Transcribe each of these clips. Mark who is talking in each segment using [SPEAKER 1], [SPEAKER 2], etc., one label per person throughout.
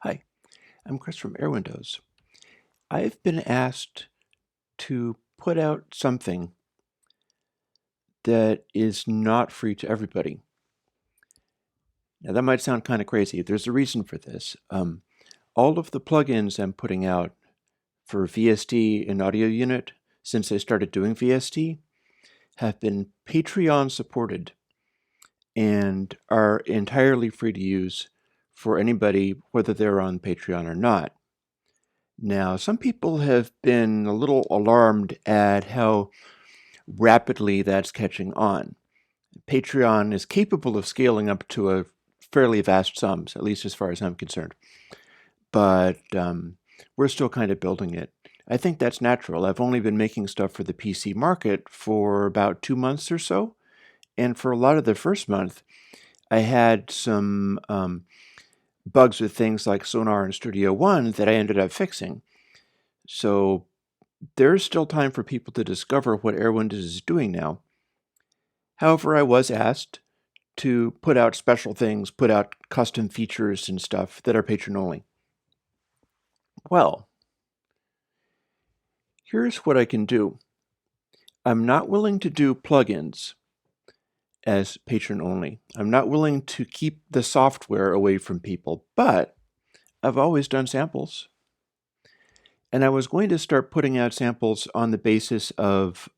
[SPEAKER 1] Hi, I'm Chris from Airwindows. I've been asked to put out something that is not free to everybody. Now, that might sound kind of crazy. There's a reason for this. All of the plugins I'm putting out for VST and Audio Unit, since I started doing VST, have been Patreon supported and are entirely free to use for anybody, whether they're on Patreon or not. Now, some people have been a little alarmed at how rapidly that's catching on. Patreon is capable of scaling up to a fairly vast sums, at least as far as I'm concerned. But we're still kind of building it. I think that's natural. I've only been making stuff for the PC market for about 2 months or so. And for a lot of the first month, I had some bugs with things like Sonar and Studio One that I ended up fixing. So there's still time for people to discover what Airwindows is doing now. However, I was asked to put out special things, put out custom features and stuff that are patron only. Well, here's what I can do. I'm not willing to do plugins as patron only. I'm not willing to keep the software away from people, but I've always done samples. And I was going to start putting out samples on the basis of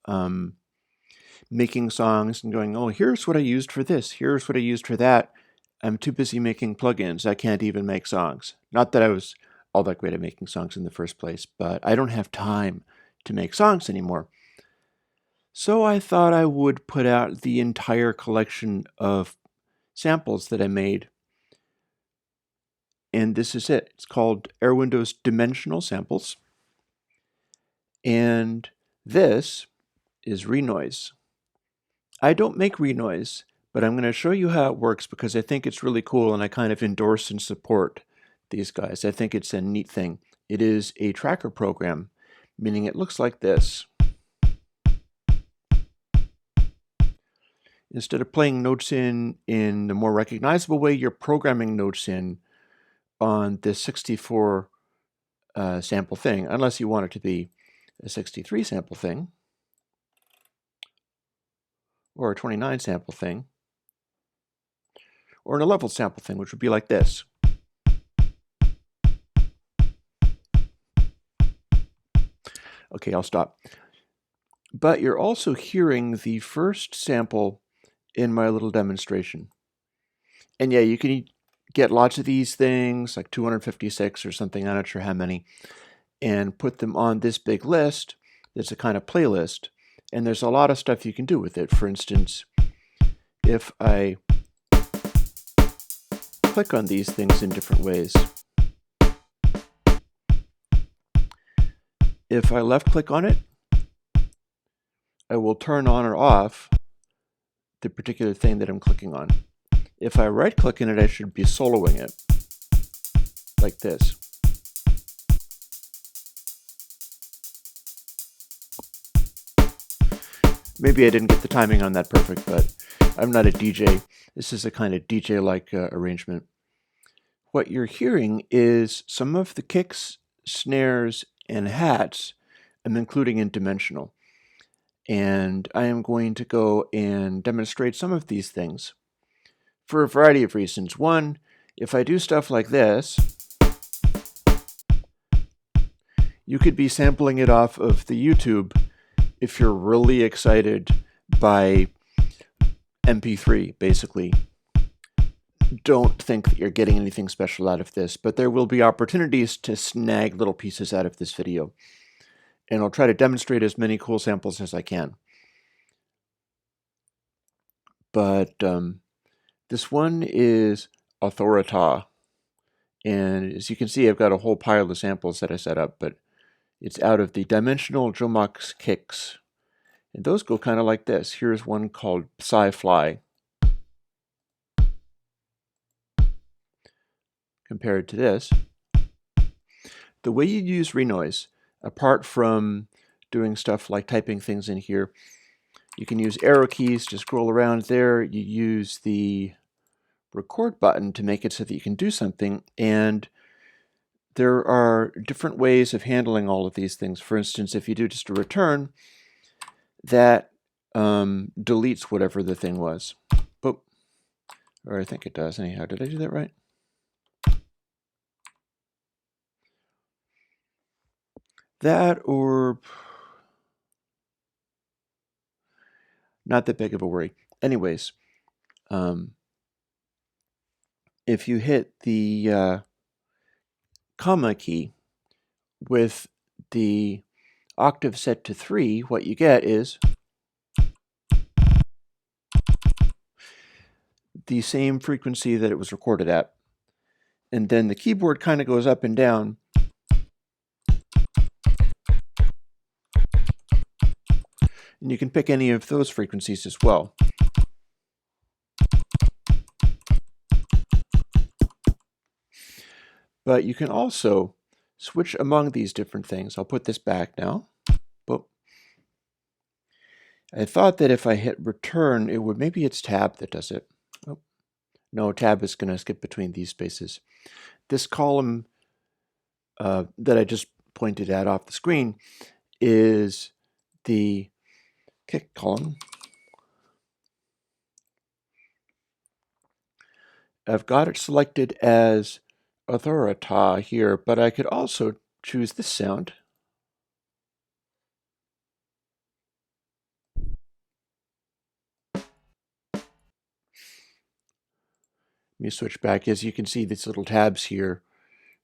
[SPEAKER 1] making songs and going, oh, here's what I used for this, here's what I used for that. I'm too busy making plugins. I can't even make songs. Not that I was all that great at making songs in the first place, but I don't have time to make songs anymore. So I thought I would put out the entire collection of samples that I made. And this is it. It's called Airwindows Dimensional Samples. And this is Renoise. I don't make Renoise, but I'm going to show you how it works because I think it's really cool and I kind of endorse and support these guys. I think it's a neat thing. It is a tracker program, meaning it looks like this. Instead of playing notes in the more recognizable way, you're programming notes in on this 64 sample thing, unless you want it to be a 63 sample thing or a 29 sample thing or an 11 sample thing, which would be like this. Okay, I'll stop. But you're also hearing the first sample in my little demonstration. And yeah, you can get lots of these things, like 256 or something, I'm not sure how many, and put them on this big list that's a kind of playlist. And there's a lot of stuff you can do with it. For instance, if I click on these things in different ways, if I left click on it, I will turn on or off the particular thing that I'm clicking on. If I right click in it, I should be soloing it like this. Maybe I didn't get the timing on that perfect, but I'm not a DJ. This is a kind of DJ-like arrangement. What you're hearing is some of the kicks, snares, and hats I'm including in dimensional. And I am going to go and demonstrate some of these things for a variety of reasons. One, if I do stuff like this, you could be sampling it off of the YouTube if you're really excited by MP3, basically. Don't think that you're getting anything special out of this, but there will be opportunities to snag little pieces out of this video. And I'll try to demonstrate as many cool samples as I can. But this one is Authorita. And as you can see, I've got a whole pile of samples that I set up, but it's out of the Dimensional Jomox kicks. And those go kind of like this. Here's one called Psy-Fly. Compared to this. The way you use Renoise, apart from doing stuff like typing things in here, you can use arrow keys to scroll around there. You use the record button to make it so that you can do something. And there are different ways of handling all of these things. For instance, if you do just a return, that deletes whatever the thing was. Boop. Or I think it does anyhow. Did I do that right? That or not that big of a worry. Anyways, if you hit the comma key with the octave set to 3, what you get is the same frequency that it was recorded at. And then the keyboard kind of goes up and down. And you can pick any of those frequencies as well. But you can also switch among these different things. I'll put this back now. Boop. I thought that if I hit return, it would, maybe it's tab that does it. Oh. No, tab is going to skip between these spaces. This column that I just pointed at off the screen is the kick column. I've got it selected as authorita here, but I could also choose this sound. Let me switch back. As you can see, these little tabs here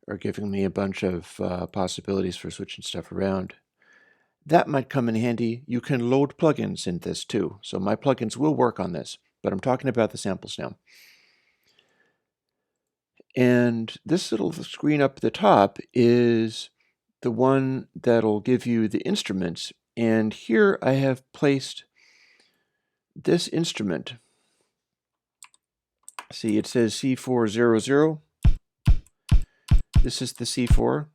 [SPEAKER 1] are giving me a bunch of possibilities for switching stuff around. That might come in handy. You can load plugins in this too. So my plugins will work on this, but I'm talking about the samples now. And this little screen up at the top is the one that'll give you the instruments. And here I have placed this instrument. See, it says C400. This is the C4.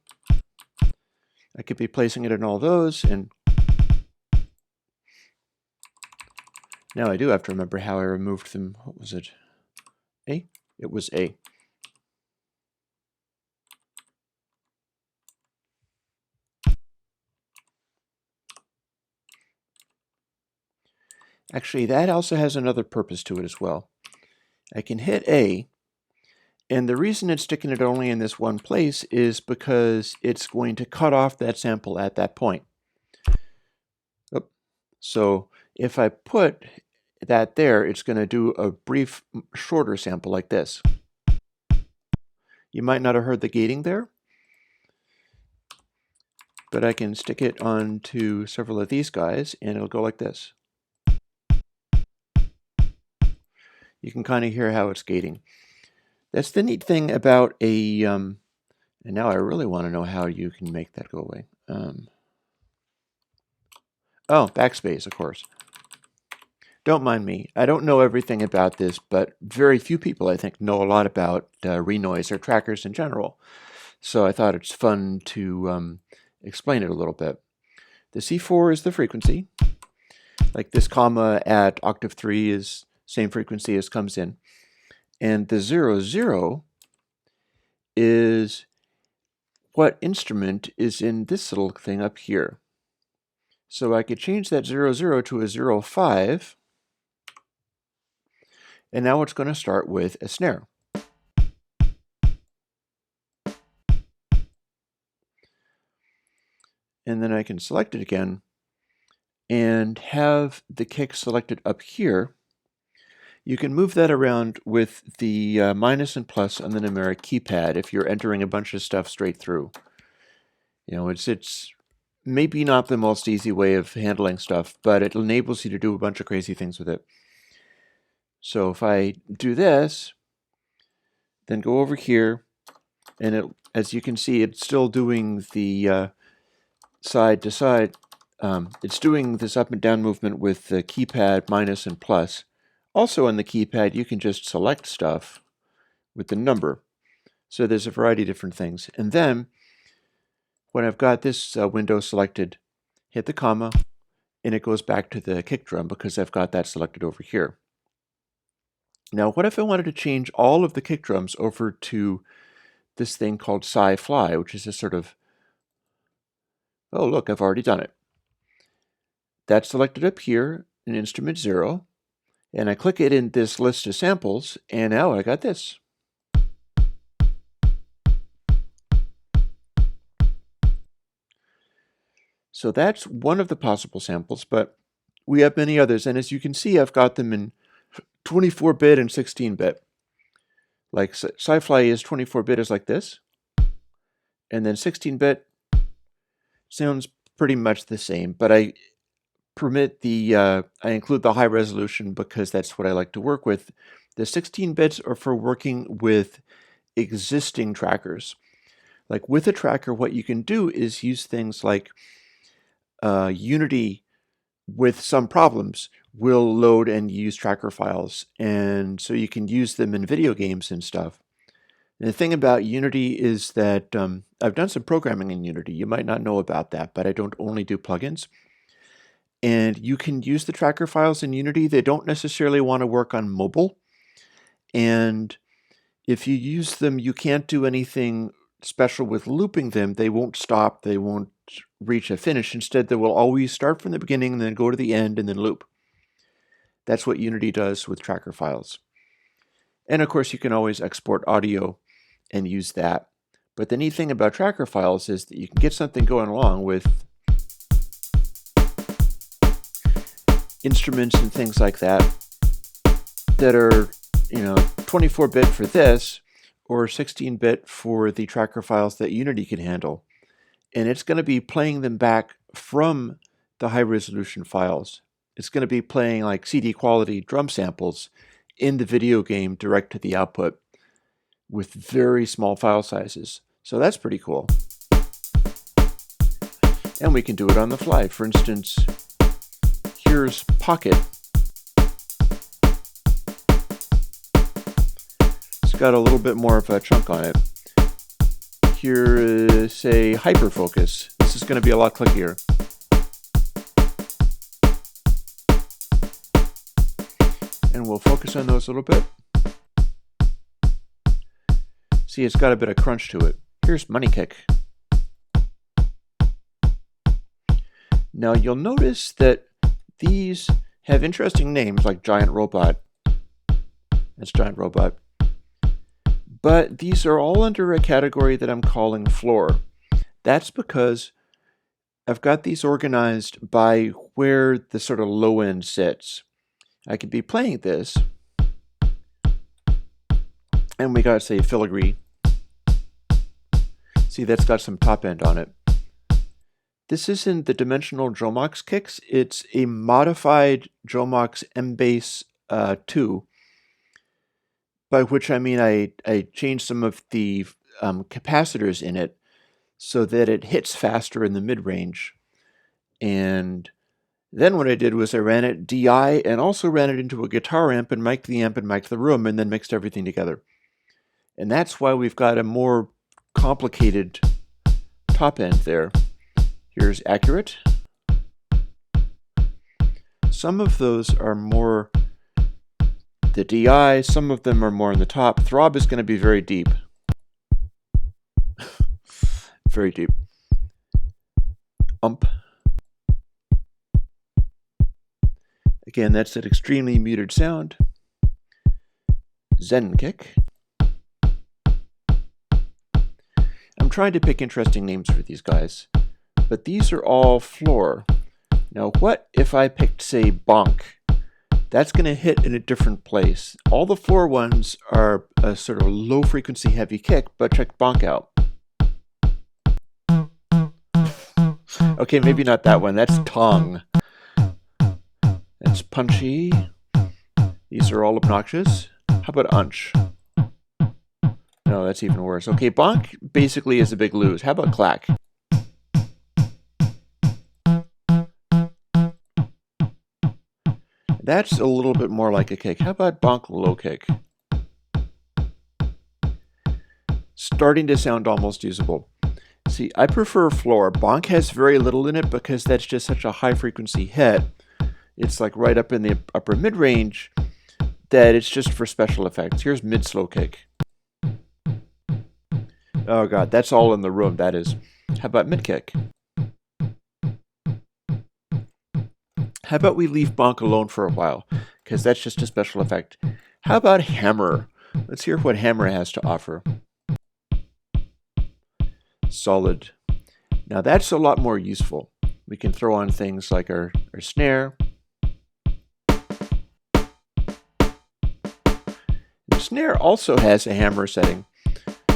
[SPEAKER 1] I could be placing it in all those, and now I do have to remember how I removed them. What was it? A? It was A. Actually, that also has another purpose to it as well. I can hit A, and the reason it's sticking it only in this one place is because it's going to cut off that sample at that point. Oop. So if I put that there, it's going to do a brief, shorter sample like this. You might not have heard the gating there, but I can stick it onto several of these guys, and it'll go like this. You can kind of hear how it's gating. That's the neat thing about a, and now I really want to know how you can make that go away. Oh, backspace, of course. Don't mind me. I don't know everything about this, but very few people, I think, know a lot about renoise or trackers in general. So I thought it's fun to explain it a little bit. The C4 is the frequency. Like this comma at octave 3 is same frequency as comes in. And the 00 is what instrument is in this little thing up here. So I could change that 00 to a 05. And now it's going to start with a snare. And then I can select it again and have the kick selected up here. You can move that around with the minus and plus on the numeric keypad if you're entering a bunch of stuff straight through. You know, it's maybe not the most easy way of handling stuff, but it enables you to do a bunch of crazy things with it. So if I do this, then go over here, and it, as you can see, it's still doing the side to side. It's doing this up and down movement with the keypad minus and plus. Also on the keypad, you can just select stuff with the number. So there's a variety of different things. And then, when I've got this window selected, hit the comma, and it goes back to the kick drum because I've got that selected over here. Now, what if I wanted to change all of the kick drums over to this thing called sci-fly, which is a sort of, oh look, I've already done it. That's selected up here in instrument 0, and I click it in this list of samples, and now I got this. So that's one of the possible samples, but we have many others, and as you can see, I've got them in 24-bit and 16-bit. Like sci-fly is 24-bit is like this, and then 16-bit sounds pretty much the same, but I permit I include the high resolution because that's what I like to work with. The 16 bits are for working with existing trackers. Like with a tracker, what you can do is use things like Unity with some problems will load and use tracker files, and so you can use them in video games and stuff. And the thing about Unity is that I've done some programming in Unity. You might not know about that, but I don't only do plugins. And you can use the tracker files in Unity. They don't necessarily want to work on mobile. And if you use them, you can't do anything special with looping them. They won't stop. They won't reach a finish. Instead, they will always start from the beginning and then go to the end and then loop. That's what Unity does with tracker files. And of course, you can always export audio and use that. But the neat thing about tracker files is that you can get something going along with instruments and things like that that are, 24-bit for this or 16-bit for the tracker files that Unity can handle. And it's going to be playing them back from the high-resolution files. It's going to be playing like CD quality drum samples in the video game direct to the output with very small file sizes. So that's pretty cool. And we can do it on the fly. For instance, here's Pocket. It's got a little bit more of a chunk on it. Here is, say, Hyperfocus. This is going to be a lot clickier. And we'll focus on those a little bit. See, it's got a bit of crunch to it. Here's Money Kick. Now you'll notice that these have interesting names like Giant Robot. That's Giant Robot. But these are all under a category that I'm calling floor. That's because I've got these organized by where the sort of low end sits. I could be playing this, and we got, say, filigree. See, that's got some top end on it. This isn't the dimensional Jomox kicks. It's a modified Jomox M-Bass 2, by which I mean I changed some of the capacitors in it so that it hits faster in the mid-range. And then what I did was I ran it DI and also ran it into a guitar amp and mic'd the amp and mic'd the room and then mixed everything together. And that's why we've got a more complicated top end there. Here's Accurate. Some of those are more the DI, some of them are more on the top. Throb is going to be very deep. Very deep. Ump. Again, that's an extremely muted sound. Zen Kick. I'm trying to pick interesting names for these guys, but these are all floor. Now, what if I picked, say, Bonk? That's going to hit in a different place. All the floor ones are a sort of low frequency heavy kick, but check Bonk out. Okay, maybe not that one. That's Tongue. That's punchy. These are all obnoxious. How about Unch? No, that's even worse. Okay, Bonk basically is a big lose. How about Clack? That's a little bit more like a kick. How about Bonk Low Kick? Starting to sound almost usable. See, I prefer floor. Bonk has very little in it because that's just such a high frequency hit. It's like right up in the upper mid-range that it's just for special effects. Here's Mid-Slow Kick. Oh god, that's all in the room, that is. How about mid-kick? How about we leave bonk alone for a while, because that's just a special effect. How about hammer? Let's hear what hammer has to offer. Solid. Now that's a lot more useful. We can throw on things like our snare. The snare also has a hammer setting.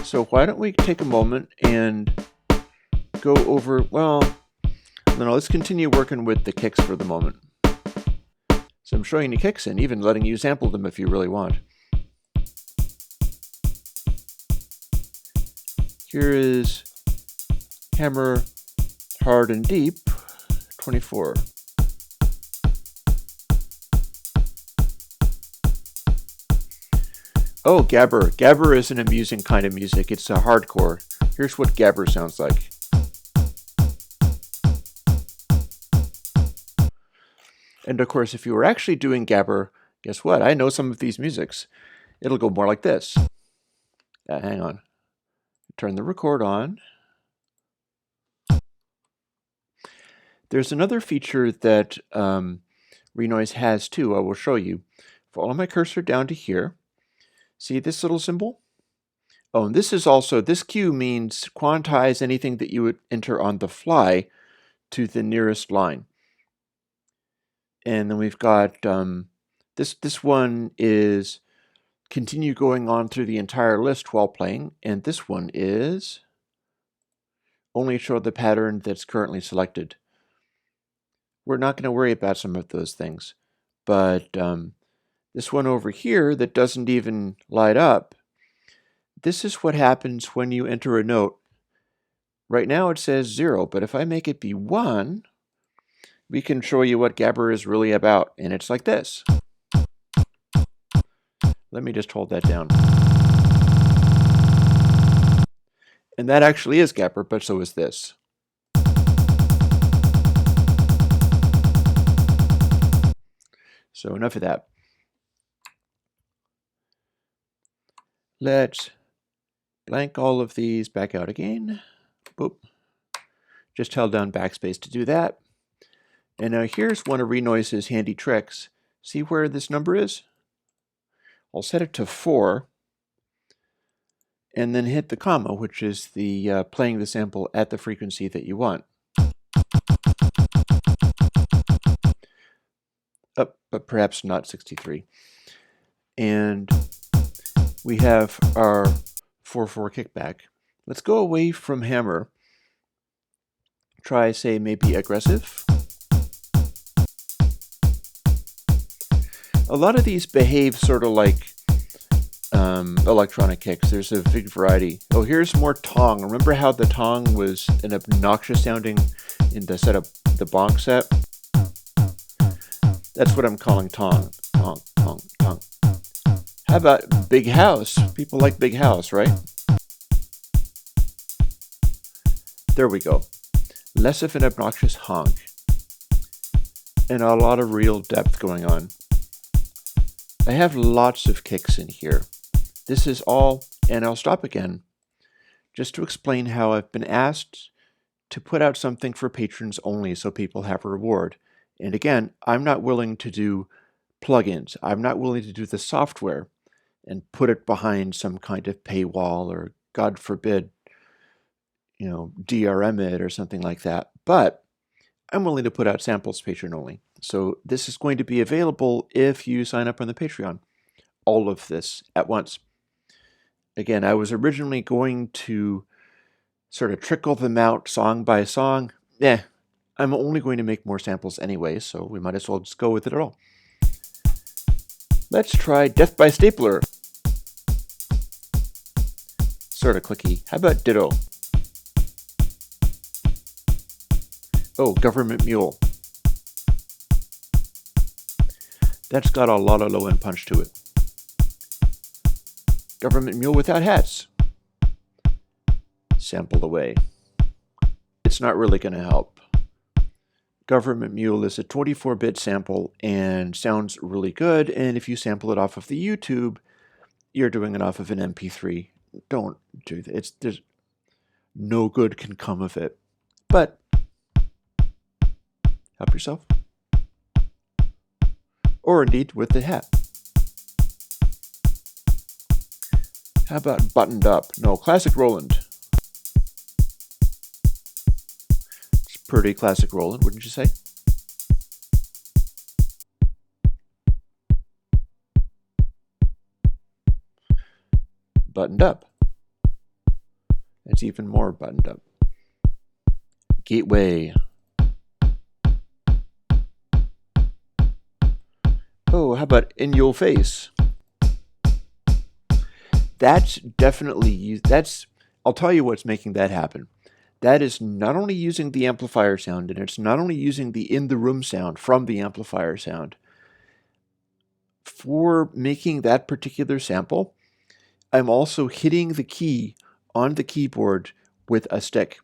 [SPEAKER 1] So why don't we take a moment and go over, well, no, let's continue working with the kicks for the moment. So I'm showing you kicks and even letting you sample them if you really want. Here is hammer hard and deep, 24. Oh, gabber. Gabber is an amusing kind of music. It's a hardcore. Here's what gabber sounds like. And of course, if you were actually doing gabber, guess what? I know some of these musics. It'll go more like this. Hang on. Turn the record on. There's another feature that Renoise has too. I will show you. Follow my cursor down to here. See this little symbol? Oh, and this is also, this cue means quantize anything that you would enter on the fly to the nearest line. And then we've got, this one is continue going on through the entire list while playing. And this one is only show the pattern that's currently selected. We're not going to worry about some of those things. But this one over here that doesn't even light up, this is what happens when you enter a note. Right now it says 0, but if I make it be 1, we can show you what gabber is really about. And it's like this. Let me just hold that down. And that actually is gabber, but so is this. So enough of that. Let's blank all of these back out again. Boop. Just held down backspace to do that. And now here's one of Renoise's handy tricks. See where this number is? I'll set it to 4 and then hit the comma, which is the playing the sample at the frequency that you want. But perhaps not 63. And we have our 4/4 kickback. Let's go away from hammer. Try, say, maybe aggressive. A lot of these behave sort of like electronic kicks. There's a big variety. Oh, here's more tong. Remember how the tong was an obnoxious sounding in the setup, the bonk set? That's what I'm calling tong. Tong, tong, tong. How about big house? People like big house, right? There we go. Less of an obnoxious honk. And a lot of real depth going on. I have lots of kicks in here. This is all, and I'll stop again, just to explain how I've been asked to put out something for patrons only so people have a reward. And again, I'm not willing to do plugins. I'm not willing to do the software and put it behind some kind of paywall or, God forbid, DRM it or something like that. But I'm willing to put out samples patron only. So this is going to be available if you sign up on the Patreon. All of this at once. Again, I was originally going to sort of trickle them out song by song. I'm only going to make more samples anyway, so we might as well just go with it all. Let's try Death by Stapler. Sort of clicky. How about Ditto? Oh, Government Mule. That's got a lot of low-end punch to it. Government Mule without hats. Sampled away. It's not really going to help. Government Mule is a 24-bit sample and sounds really good, and if you sample it off of the YouTube, you're doing it off of an MP3. Don't do that. no good can come of it. But help yourself. Or indeed with the hat. How about buttoned up? No, classic Roland. It's pretty classic Roland, wouldn't you say? Buttoned up. It's even more buttoned up. Gateway. Oh, how about in your face? That's definitely, I'll tell you what's making that happen. That is not only using the amplifier sound, and it's not only using the in the room sound from the amplifier sound. For making that particular sample, I'm also hitting the key on the keyboard with a stick,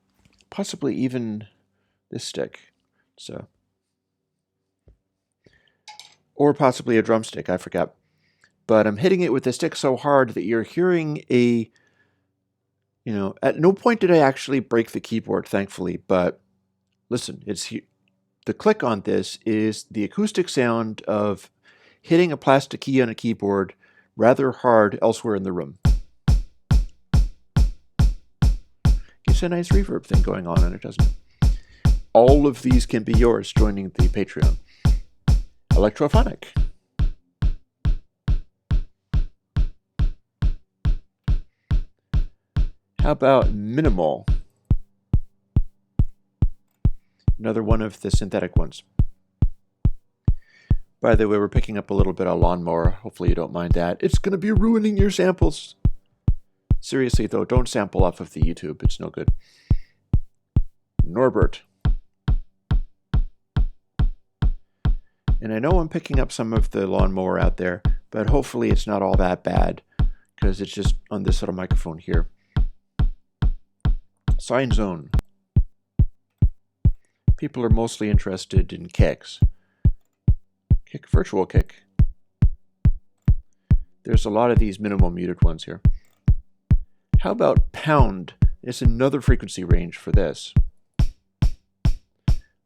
[SPEAKER 1] possibly even this stick. So, or possibly a drumstick, I forgot. But I'm hitting it with the stick so hard that you're hearing a, at no point did I actually break the keyboard, thankfully, but listen, the click on this is the acoustic sound of hitting a plastic key on a keyboard rather hard elsewhere in the room. It's a nice reverb thing going on, and it doesn't. All of these can be yours joining the Patreon. Electrophonic. How about minimal? Another one of the synthetic ones. By the way, we're picking up a little bit of lawnmower. Hopefully you don't mind that. It's going to be ruining your samples. Seriously, though, don't sample off of the YouTube. It's no good. Norbert. And I know I'm picking up some of the lawnmower out there, but hopefully it's not all that bad, because it's just on this little microphone here. Sine zone. People are mostly interested in kicks. Kick, virtual kick. There's a lot of these minimal muted ones here. How about pound? It's another frequency range for this.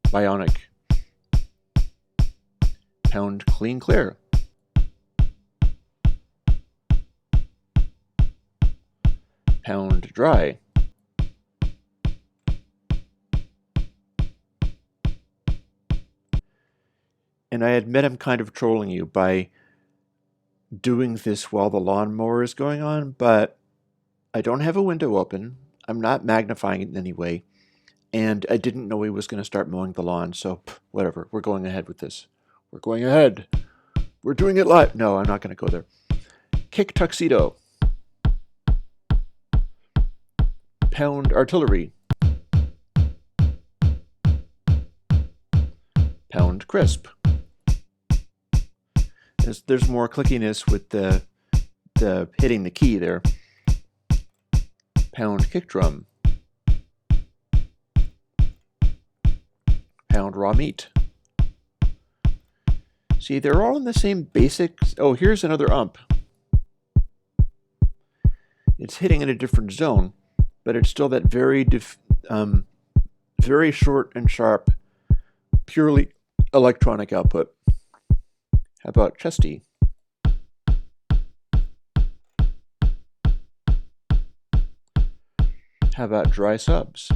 [SPEAKER 1] Bionic. Pound clean clear. Pound dry. And I admit I'm kind of trolling you by doing this while the lawnmower is going on, but I don't have a window open. I'm not magnifying it in any way. And I didn't know he was going to start mowing the lawn, so whatever. We're going ahead with this. We're going ahead. We're doing it live. No, I'm not going to go there. Kick tuxedo. Pound artillery. Pound crisp. There's more clickiness with the hitting the key there. Pound kick drum. Pound raw meat. See, they're all in the same basic. Oh, here's another ump. It's hitting in a different zone, but it's still that very short and sharp, purely electronic output. How about chesty? How about dry subs?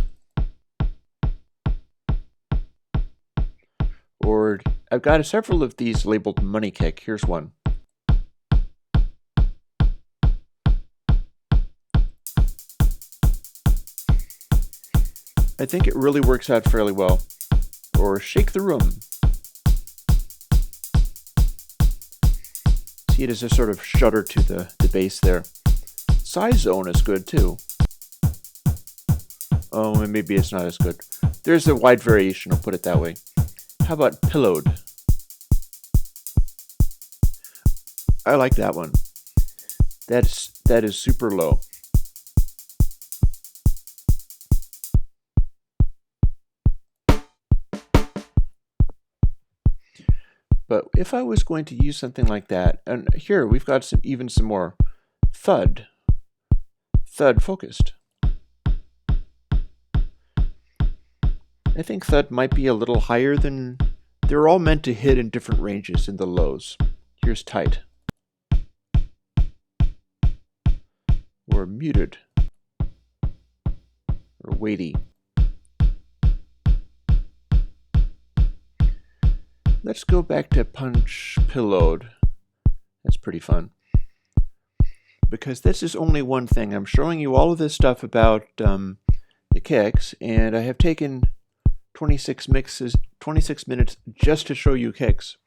[SPEAKER 1] Or I've got several of these labeled money kick. Here's one. I think it really works out fairly well. Or shake the room. See it as a sort of shudder to the bass there. Size zone is good too. Oh, and maybe it's not as good. There's a wide variation, I'll put it that way. How about pillowed? I like that one. That is super low. But if I was going to use something like that, and here we've got some more thud focused. I think that might be a little higher than... They're all meant to hit in different ranges in the lows. Here's tight. Or muted. Or weighty. Let's go back to punch pillowed. That's pretty fun. Because this is only one thing. I'm showing you all of this stuff about the kicks, and I have taken 26 minutes just to show you kicks.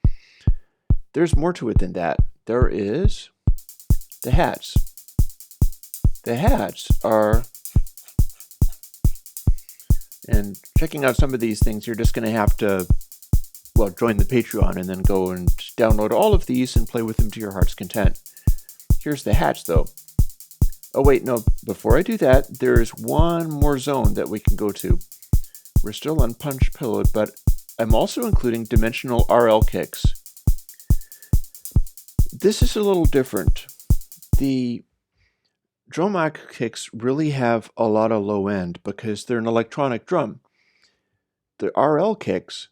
[SPEAKER 1] There's more to it than that. There is the hats. The hats are... And checking out some of these things, you're just going to have to, well, join the Patreon and then go and download all of these and play with them to your heart's content. Here's the hats, though. Oh, wait, no. Before I do that, there's one more zone that we can go to. We're still on punch pillowed, but I'm also including dimensional RL kicks. This is a little different. The Dromac kicks really have a lot of low end because they're an electronic drum. The RL kicks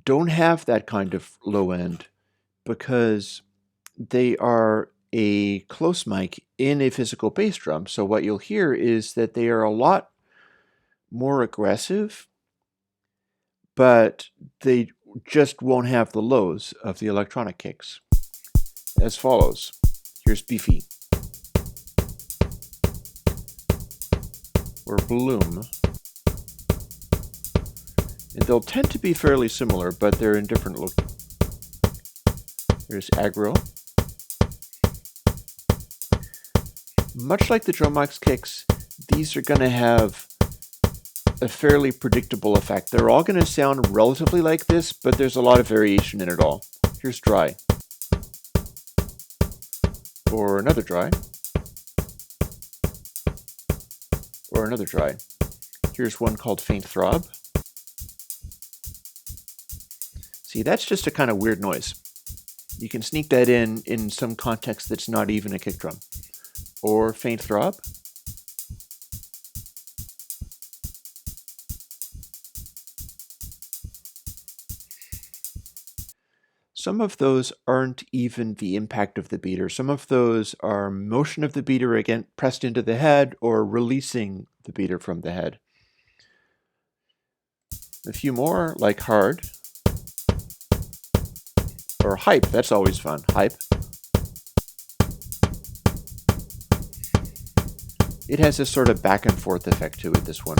[SPEAKER 1] don't have that kind of low end because they are a close mic in a physical bass drum. So what you'll hear is that they are a lot more aggressive, but they just won't have the lows of the electronic kicks. As follows. Here's Beefy. Or Bloom. And they'll tend to be fairly similar, but they're in different look. There's Aggro. Much like the Dromax kicks, these are going to have a fairly predictable effect. They're all going to sound relatively like this, but there's a lot of variation in it all. Here's Dry. Or another Dry. Or another Dry. Here's one called Faint Throb. See, that's just a kind of weird noise. You can sneak that in some context that's not even a kick drum. Or Faint Throb. Some of those aren't even the impact of the beater. Some of those are motion of the beater again pressed into the head or releasing the beater from the head. A few more, like Hard. Or Hype, that's always fun. Hype. It has this sort of back and forth effect to it, this one.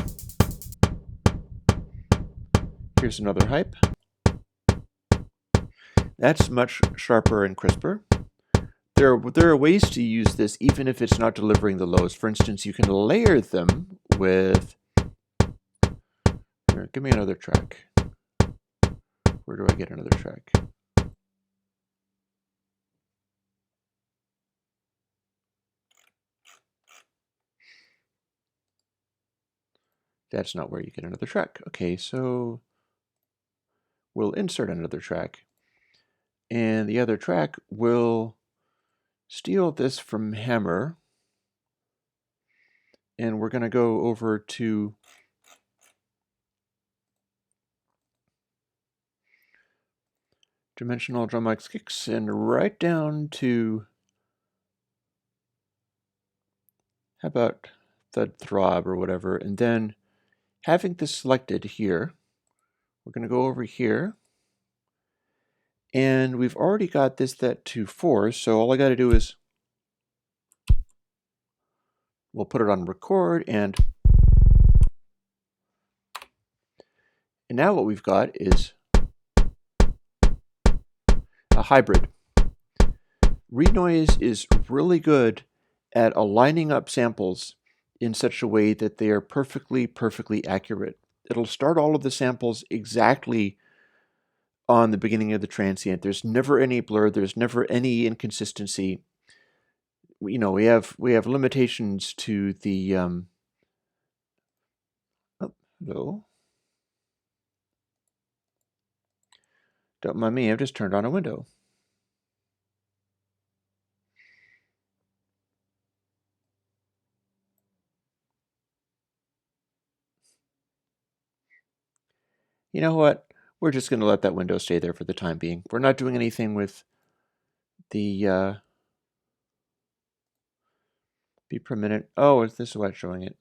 [SPEAKER 1] Here's another Hype. That's much sharper and crisper. There are ways to use this even if it's not delivering the lows. For instance, you can layer them with... Here, give me another track. Where do I get another track? That's not where you get another track. Okay, so we'll insert another track. And the other track will steal this from Hammer. And we're going to go over to Dimensional Dromax Kicks and right down to, how about Thud Throb or whatever. And then having this selected here, we're going to go over here. And we've already got this set to 4, so all I got to do is we'll put it on record, and now what we've got is a hybrid. Renoise is really good at aligning up samples in such a way that they are perfectly accurate. It'll start all of the samples exactly on the beginning of the transient. There's never any blur, there's never any inconsistency. You know, we have limitations to the oh, hello. Don't mind me, I've just turned on a window. You know what? We're just going to let that window stay there for the time being. We're not doing anything with the beat per minute. Oh, this is what's showing it.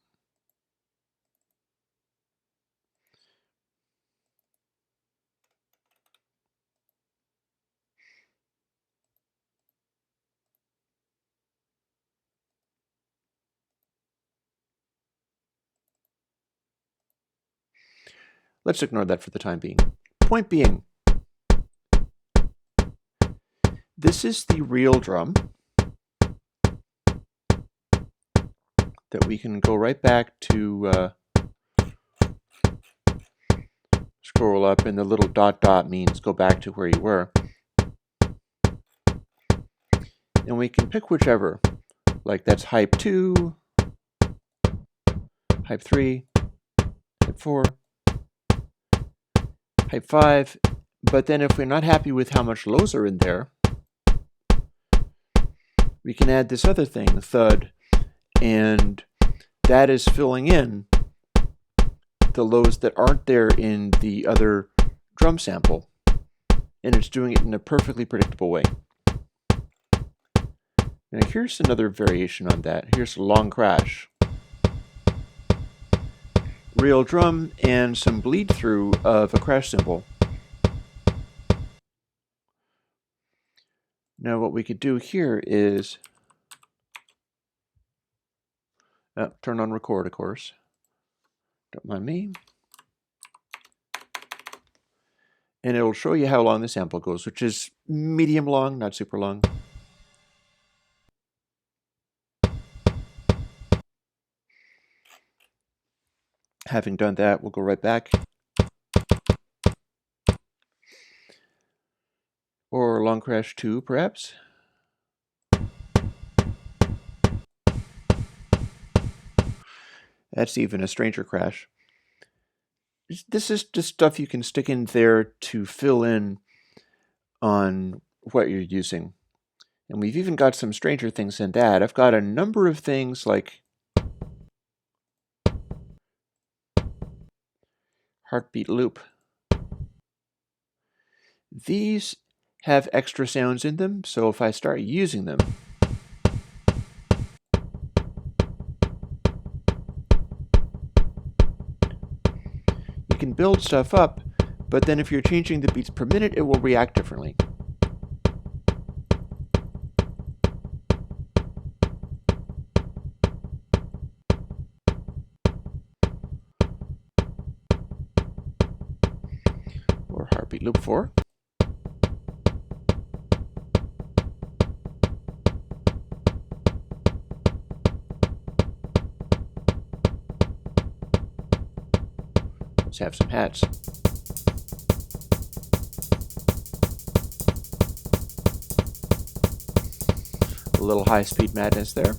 [SPEAKER 1] Let's ignore that for the time being. Point being, this is the real drum that we can go right back to scroll up, and the little dot dot means go back to where you were. And we can pick whichever, like that's hype 2, hype 3, hype 4, hype 5. But then if we're not happy with how much lows are in there, we can add this other thing, thud, and that is filling in the lows that aren't there in the other drum sample, and it's doing it in a perfectly predictable way. Now here's another variation on that. Here's a long crash. Real drum and some bleed through of a crash cymbal. Now what we could do here is turn on record, of course. Don't mind me. And it'll show you how long the sample goes, which is medium long, not super long. Having done that, we'll go right back. Or long crash 2, perhaps. That's even a stranger crash. This is just stuff you can stick in there to fill in on what you're using. And we've even got some stranger things in that. I've got a number of things like heartbeat loop. These have extra sounds in them, so if I start using them, you can build stuff up, but then if you're changing the beats per minute, it will react differently. Or heartbeat loop 4. Let's have some hats. A little high-speed madness there.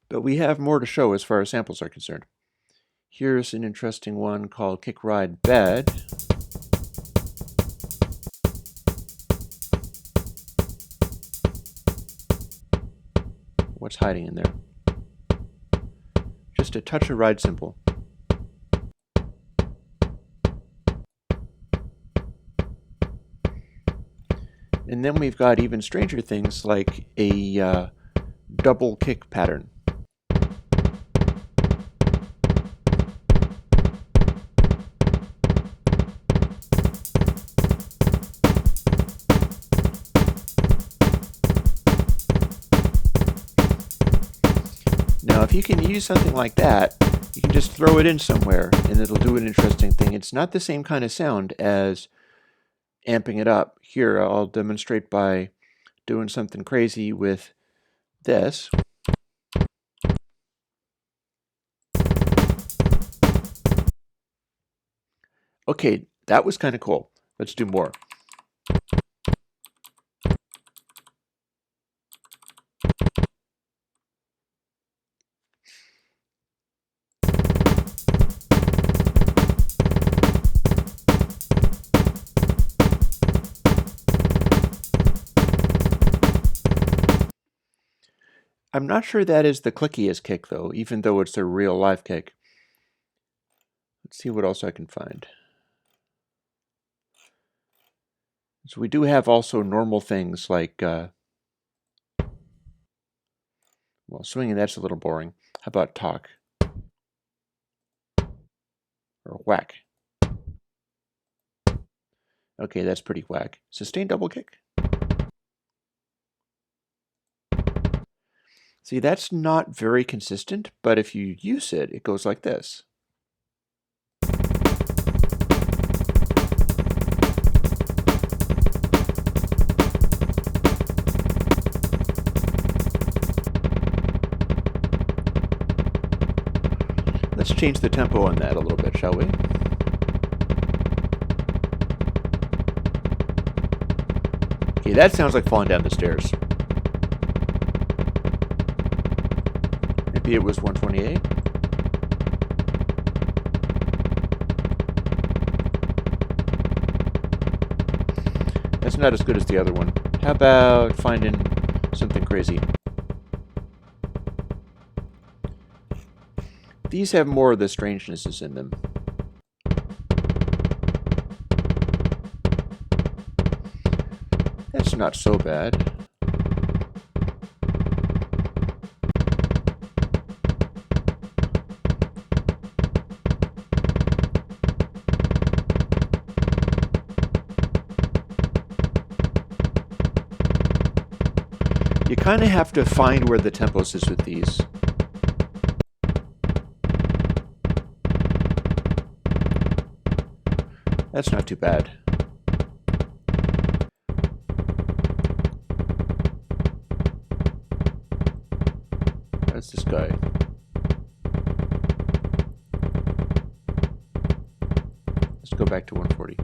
[SPEAKER 1] But we have more to show as far as samples are concerned. Here's an interesting one called Kick Ride Bed. What's hiding in there? Just a touch of ride cymbal. And then we've got even stranger things like a double kick pattern. Now, if you can use something like that, you can just throw it in somewhere and it'll do an interesting thing. It's not the same kind of sound as amping it up. Here, I'll demonstrate by doing something crazy with this. Okay, that was kind of cool. Let's do more. I'm not sure that is the clickiest kick, though, even though it's a real live kick. Let's see what else I can find. So we do have also normal things like, well, swinging, that's a little boring. How about talk? Or whack? Okay, that's pretty whack. Sustained double kick? See, that's not very consistent, but if you use it, it goes like this. Let's change the tempo on that a little bit, shall we? Okay, that sounds like falling down the stairs. Maybe it was 128. That's not as good as the other one. How about finding something crazy? These have more of the strangenesses in them. That's not so bad. You kind of have to find where the tempos is with these. That's not too bad. That's this guy. Let's go back to 140.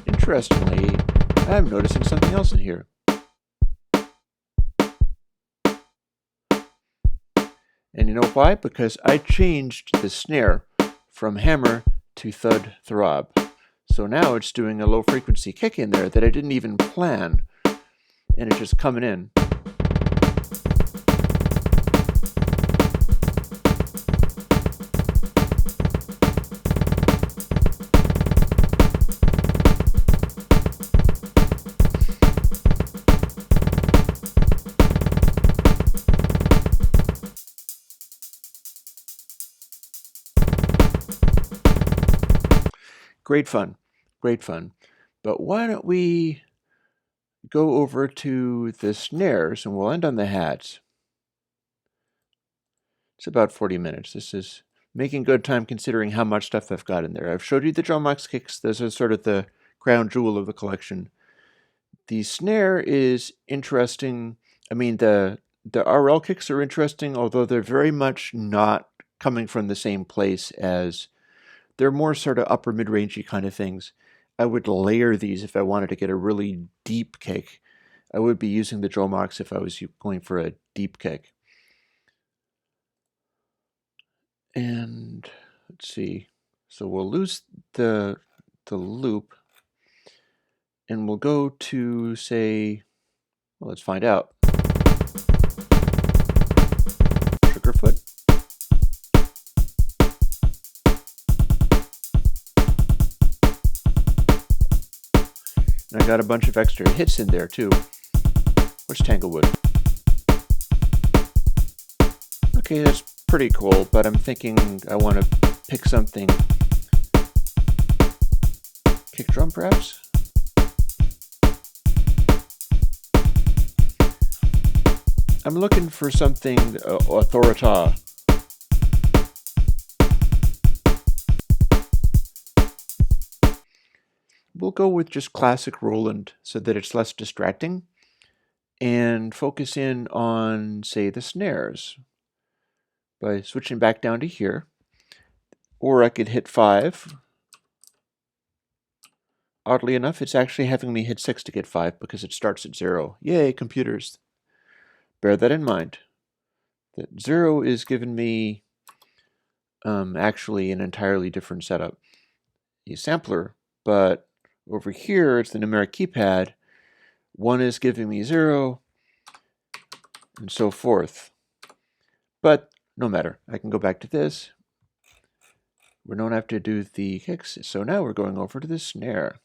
[SPEAKER 1] Interestingly, I'm noticing something else in here. And you know why? Because I changed the snare from hammer to thud throb. So now it's doing a low frequency kick in there that I didn't even plan. And it's just coming in. Great fun, great fun. But why don't we go over to the snares and we'll end on the hats. It's about 40 minutes. This is making good time considering how much stuff I've got in there. I've showed you the drumbox kicks. Those are sort of the crown jewel of the collection. The snare is interesting. I mean, the RL kicks are interesting, although they're very much not coming from the same place as... They're more sort of upper mid-rangey kind of things. I would layer these if I wanted to get a really deep kick. I would be using the drumbox if I was going for a deep kick. And let's see. So we'll lose the loop, and we'll go to, say, well, let's find out. Sugarfoot. And I got a bunch of extra hits in there too. Where's Tanglewood? Okay, that's pretty cool, but I'm thinking I want to pick something. Kick drum, perhaps? I'm looking for something authorita. We'll go with just classic Roland so that it's less distracting, and focus in on, say, the snares by switching back down to here. Or I could hit 5. Oddly enough, it's actually having me hit 6 to get 5 because it starts at 0. Yay, computers. Bear that in mind. That 0 is giving me actually an entirely different setup. A sampler, but over here it's the numeric keypad. 1 is giving me 0, and so forth. But no matter, I can go back to this. We don't have to do the kicks, so now we're going over to the snare.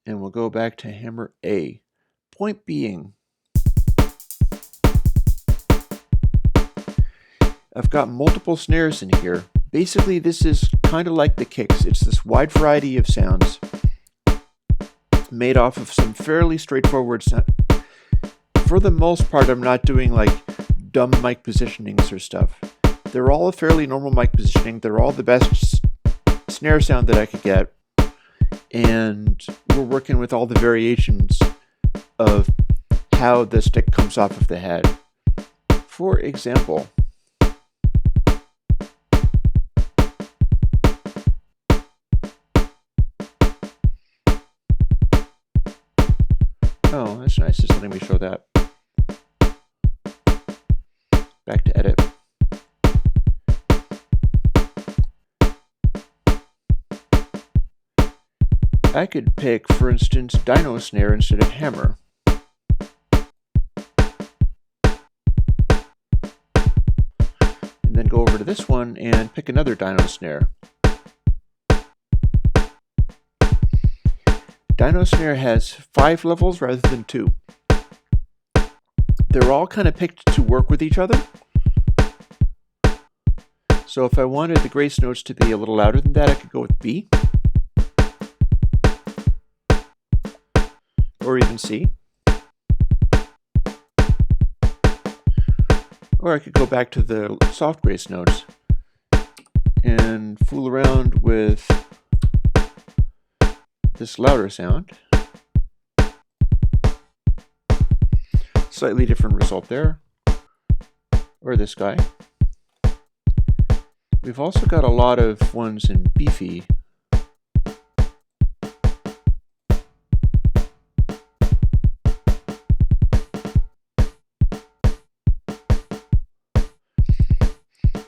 [SPEAKER 1] And we'll go back to hammer A. Point being, I've got multiple snares in here. Basically, this is kind of like the kicks. It's this wide variety of sounds made off of some fairly straightforward sound. For the most part, I'm not doing like dumb mic positionings or stuff. They're all a fairly normal mic positioning. They're all the best snare sound that I could get. And we're working with all the variations of how the stick comes off of the head. For example, oh, that's nice. Just letting me show that. Back to edit. I could pick, for instance, dyno snare instead of hammer. And then go over to this one and pick another dyno snare. Dyno snare has 5 levels rather than 2. They're all kind of picked to work with each other. So if I wanted the grace notes to be a little louder than that, I could go with B. Or even C. Or I could go back to the soft grace notes and fool around with this louder sound. Slightly different result there. Or this guy. We've also got a lot of ones in beefy.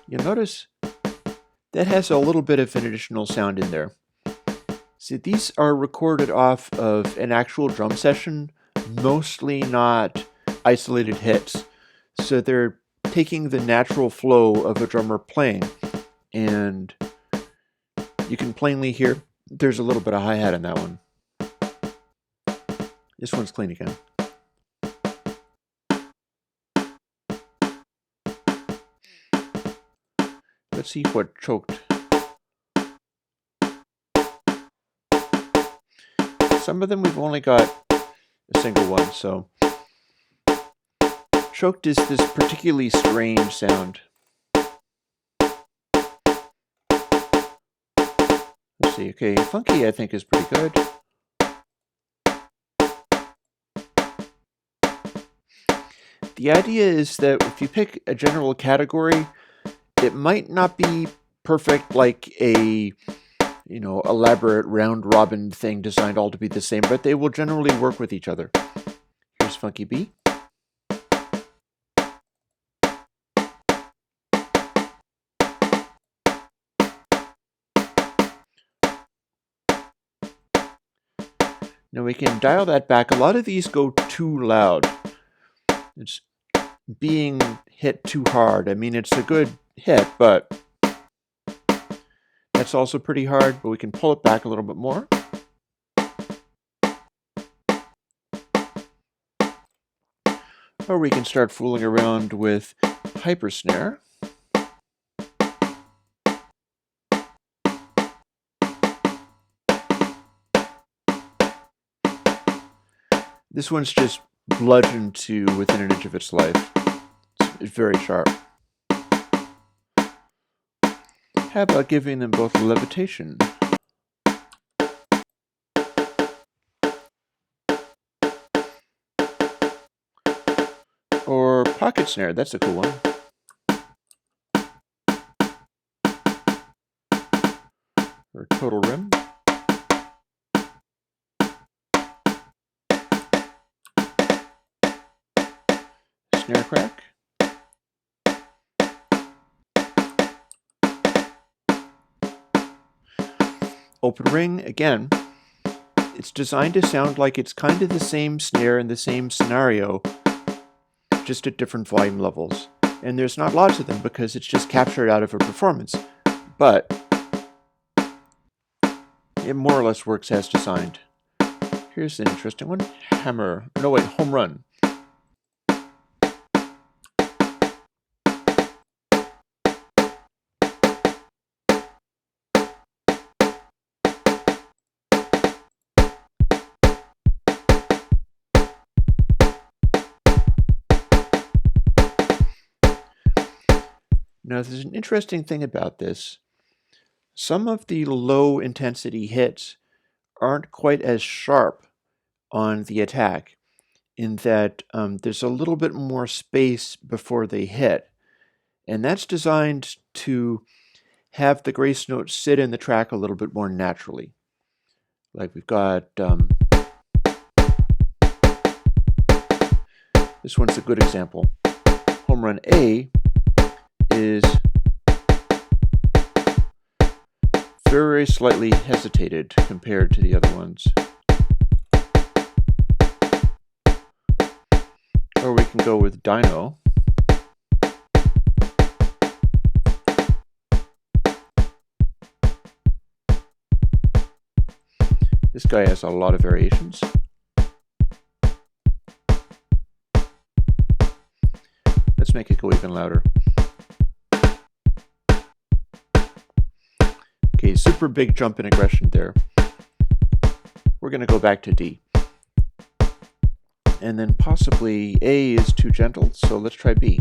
[SPEAKER 1] You'll notice that has a little bit of an additional sound in there. See, these are recorded off of an actual drum session, mostly not isolated hits. So they're taking the natural flow of a drummer playing, and you can plainly hear there's a little bit of hi-hat in that one. This one's clean again. Let's see what choked. Some of them we've only got a single one, so choked is this particularly strange sound. Let's see, okay, funky I think is pretty good. The idea is that if you pick a general category, it might not be perfect like a, elaborate round robin thing designed all to be the same, but they will generally work with each other. Here's funky B. Now we can dial that back. A lot of these go too loud. It's being hit too hard. I mean, it's a good hit, but that's also pretty hard, but we can pull it back a little bit more. Or we can start fooling around with hyper snare. This one's just bludgeoned to within an inch of its life. It's very sharp. How about giving them both levitation? Or pocket snare, that's a cool one. Or total rim. snare crack. Open ring, again, it's designed to sound like it's kind of the same snare in the same scenario, just at different volume levels. And there's not lots of them because it's just captured out of a performance. But it more or less works as designed. Here's an interesting one. Hammer. No, wait, home run. Now, there's an interesting thing about this. Some of the low intensity hits aren't quite as sharp on the attack, in that there's a little bit more space before they hit. And that's designed to have the grace notes sit in the track a little bit more naturally. Like we've got, this one's a good example. Home run A is very slightly hesitated compared to the other ones. Or we can go with Dino. This guy has a lot of variations. Let's make it go even louder. Okay, super big jump in aggression there. We're going to go back to D. And then possibly A is too gentle, so let's try B.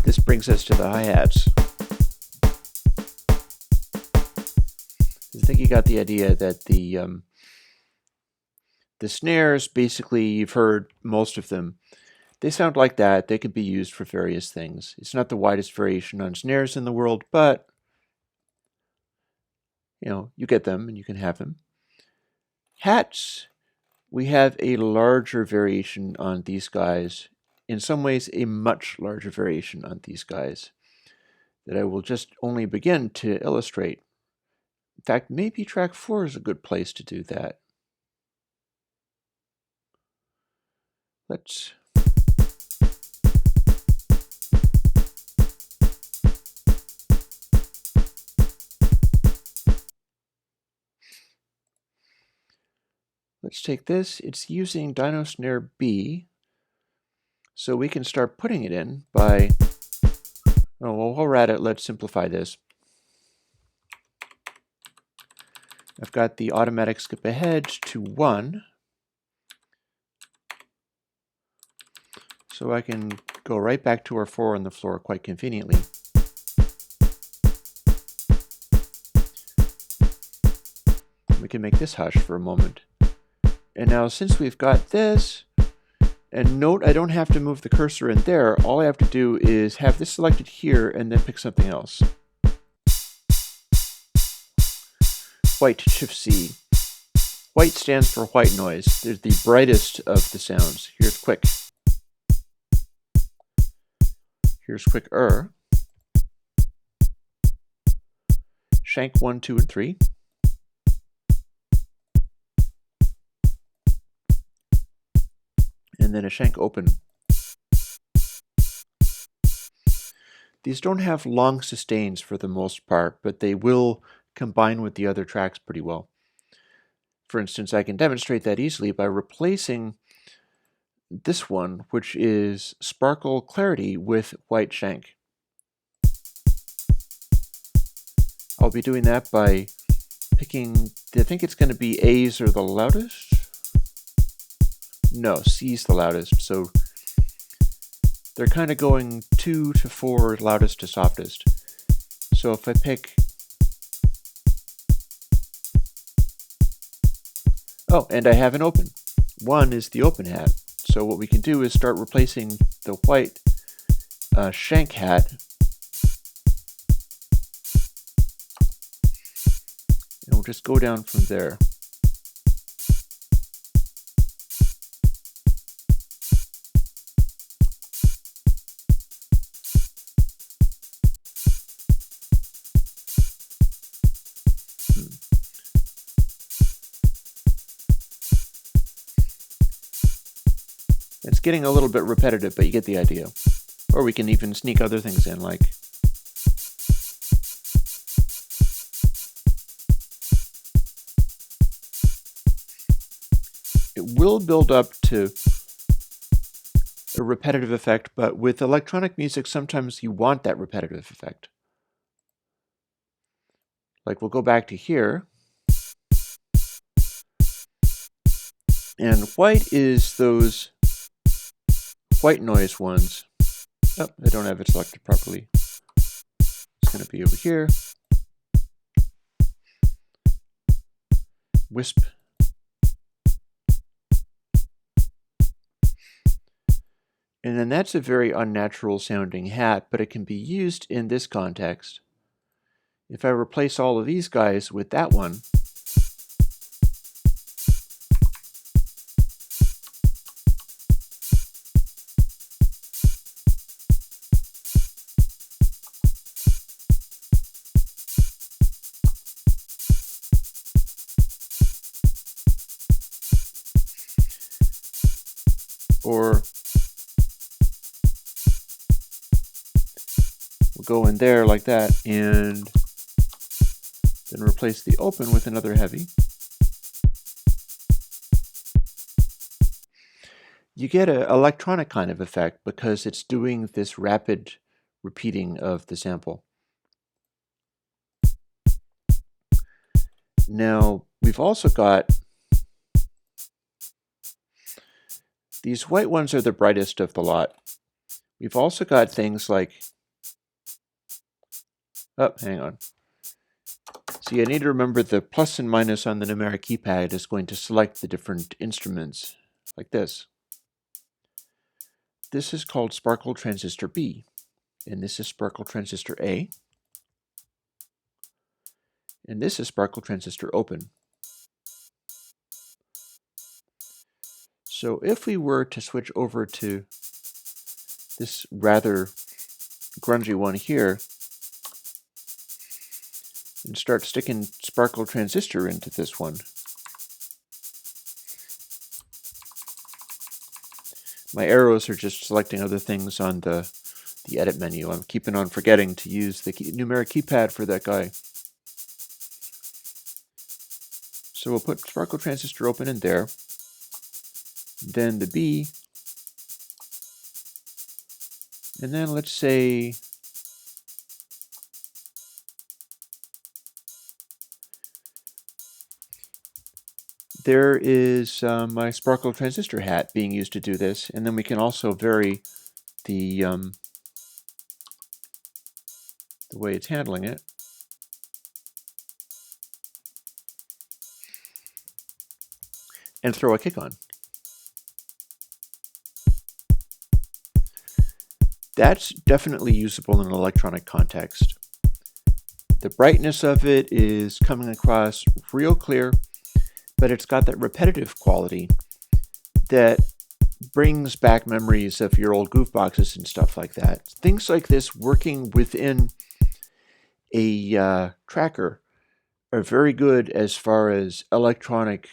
[SPEAKER 1] This brings us to the hi-hats. I think you got the idea that the snares, basically, you've heard most of them. They sound like that. They could be used for various things. It's not the widest variation on snares in the world, but you know, you get them and you can have them. Hats, we have a larger variation on these guys. In some ways, a much larger variation on these guys that I will just only begin to illustrate. In fact, maybe track 4 is a good place to do that. Let's take this. It's using Dino Snare B. So we can start putting it in by, oh, well, while we're at it, let's simplify this. I've got the automatic skip ahead to 1. So I can go right back to our 4 on the floor quite conveniently. We can make this hush for a moment. And now since we've got this, and note I don't have to move the cursor in there, all I have to do is have this selected here and then pick something else. White, Shift C. White stands for white noise. They're the brightest of the sounds. Here's quick. Here's quick Shank 1, 2, and 3. And then a shank open. These don't have long sustains for the most part, but they will combine with the other tracks pretty well. For instance, I can demonstrate that easily by replacing this one, which is Sparkle Clarity, with White Shank. I'll be doing that by picking, I think it's going to be A's are the loudest. No, C's the loudest. So they're kind of going 2 to 4, loudest to softest. So if I pick, oh, and I have an open. 1 is the open hat. So what we can do is start replacing the white shank hat just go down from there. It's getting a little bit repetitive, but you get the idea. Or we can even sneak other things in, like it will build up to a repetitive effect, but with electronic music, sometimes you want that repetitive effect. Like we'll go back to here. And white is those white noise ones. Oh, I don't have it selected properly. It's going to be over here. Wisp. And then that's a very unnatural sounding hat, but it can be used in this context. If I replace all of these guys with that one, or we'll go in there like that and then replace the open with another heavy. You get an electronic kind of effect because it's doing this rapid repeating of the sample. Now, we've also got these white ones are the brightest of the lot. We've also got things like, oh, hang on. See, I need to remember the plus and minus on the numeric keypad is going to select the different instruments, like this. This is called sparkle transistor B, and this is sparkle transistor A, and this is sparkle transistor open. So if we were to switch over to this rather grungy one here, and start sticking sparkle transistor into this one, my arrows are just selecting other things on the edit menu. I'm keeping on forgetting to use the numeric keypad for that guy. So we'll put sparkle transistor open in there, then the B, and then let's say there is my sparkle transistor hat being used to do this, and then we can also vary the way it's handling it. And throw a kick on. That's definitely usable in an electronic context. The brightness of it is coming across real clear, but it's got that repetitive quality that brings back memories of your old goofboxes and stuff like that. Things like this working within a tracker are very good as far as electronic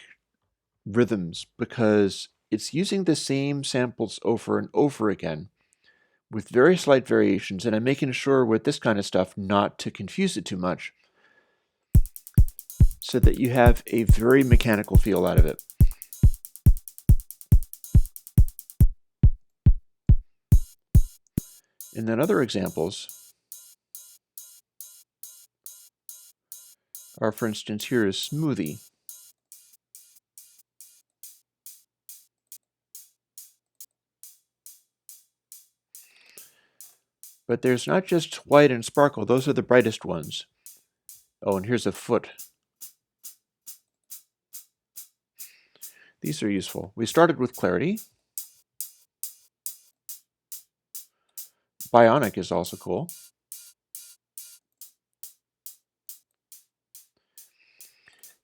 [SPEAKER 1] rhythms because it's using the same samples over and over again with very slight variations, and I'm making sure with this kind of stuff not to confuse it too much so that you have a very mechanical feel out of it. And then other examples are, for instance, here is smoothie. But there's not just white and sparkle, those are the brightest ones. Oh, and here's a foot. These are useful. We started with clarity. Bionic is also cool.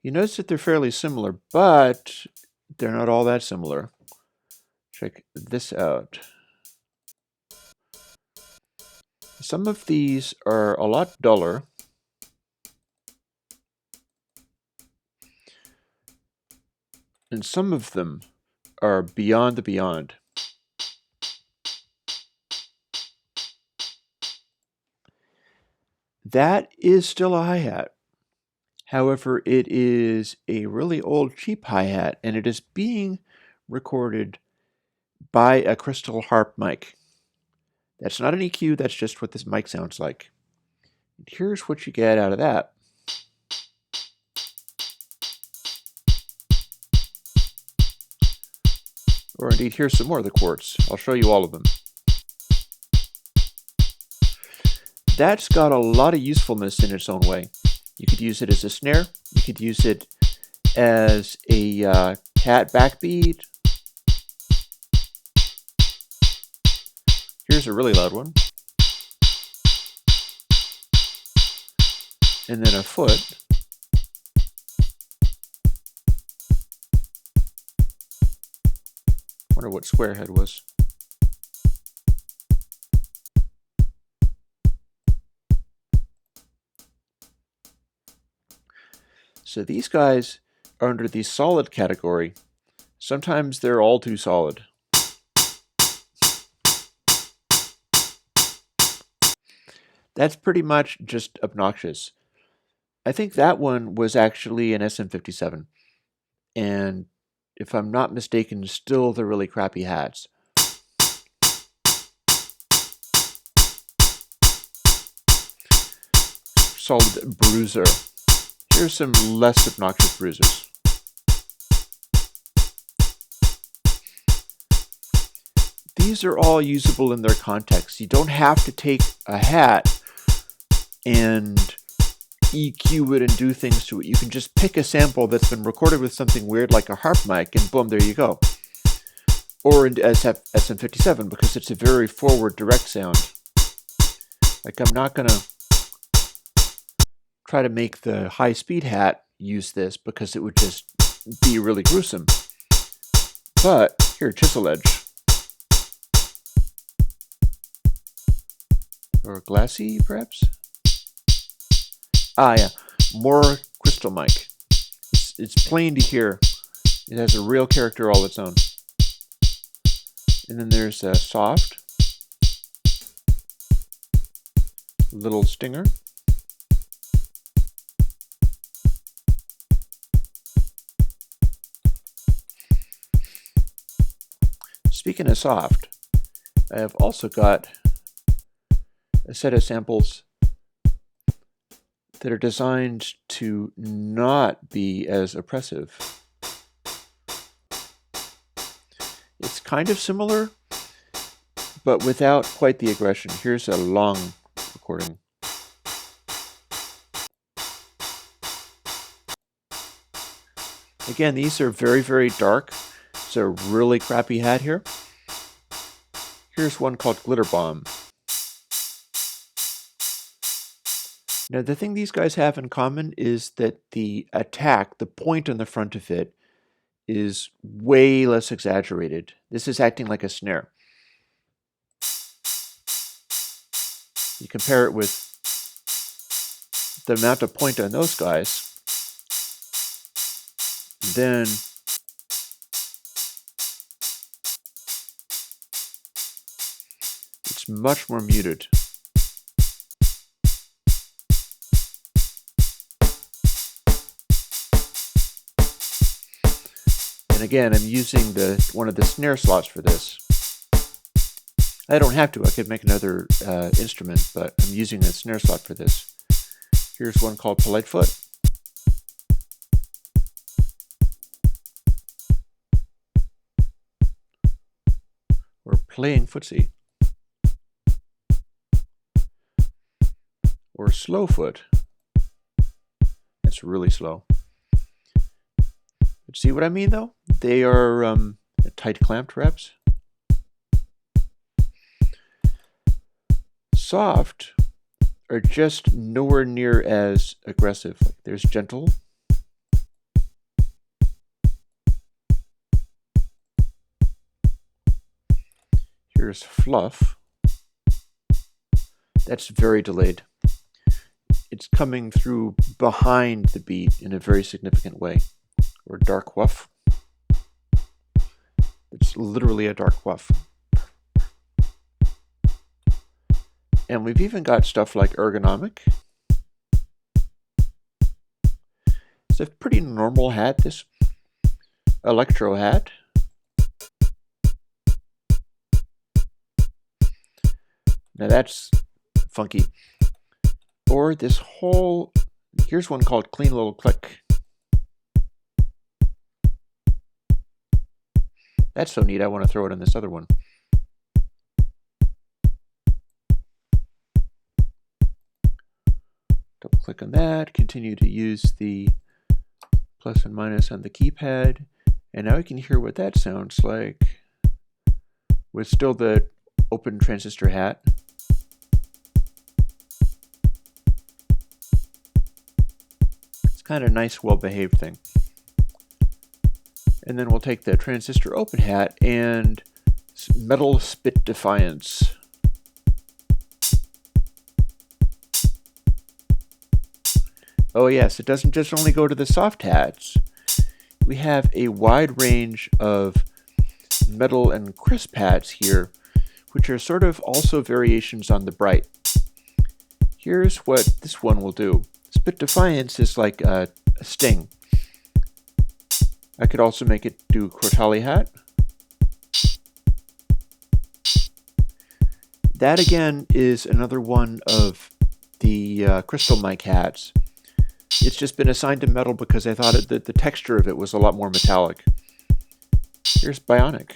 [SPEAKER 1] You notice that they're fairly similar, but they're not all that similar. Check this out. Some of these are a lot duller. And some of them are beyond the beyond. That is still a hi-hat. However, it is a really old cheap hi-hat, and it is being recorded by a crystal harp mic. That's not an EQ, that's just what this mic sounds like. And here's what you get out of that. Or indeed, here's some more of the quartz. I'll show you all of them. That's got a lot of usefulness in its own way. You could use it as a snare. You could use it as a cat backbeat. Here's a really loud one. And then a foot. Wonder what Squarehead was. So these guys are under the solid category. Sometimes they're all too solid. That's pretty much just obnoxious. I think that one was actually an SM57. And if I'm not mistaken, still the really crappy hats. Solid bruiser. Here's some less obnoxious bruisers. These are all usable in their context. You don't have to take a hat and EQ it and do things to it. You can just pick a sample that's been recorded with something weird like a harp mic and boom, there you go. Or in SM57 because it's a very forward direct sound. Like I'm not going to try to make the high-speed hat use this because it would just be really gruesome. But here, chisel edge. Or glassy, perhaps? Ah, yeah, more crystal mic. It's plain to hear. It has a real character all its own. And then there's a soft. Little stinger. Speaking of soft, I have also got a set of samples that are designed to not be as oppressive. It's kind of similar, but without quite the aggression. Here's a long recording. Again, these are very, very dark. It's a really crappy hat here. Here's one called Glitter Bomb. Now, the thing these guys have in common is that the attack, the point on the front of it, is way less exaggerated. This is acting like a snare. You compare it with the amount of point on those guys, then it's much more muted. And again, I'm using one of the snare slots for this. I don't have to. I could make another instrument, but I'm using a snare slot for this. Here's one called Polite Foot. Or Playing Footsie. Or Slow Foot. It's really slow. But see what I mean, though? They are tight clamped reps. Soft are just nowhere near as aggressive. Like there's gentle. Here's fluff. That's very delayed. It's coming through behind the beat in a very significant way. Or dark woof. It's literally a dark woof. And we've even got stuff like ergonomic. It's a pretty normal hat, this electro hat. Now that's funky. Or this whole, here's one called Clean Little Click. That's so neat, I want to throw it in this other one. Double click on that, continue to use the plus and minus on the keypad, and now we can hear what that sounds like with still the open transistor hat. It's kind of a nice, well-behaved thing. And then we'll take the transistor open hat and metal spit defiance. Oh yes, it doesn't just only go to the soft hats. We have a wide range of metal and crisp hats here, which are sort of also variations on the bright. Here's what this one will do. Spit defiance is like a sting. I could also make it do Crotali hat. That again is another one of the crystal mic hats. It's just been assigned to metal because I thought that the texture of it was a lot more metallic. Here's bionic.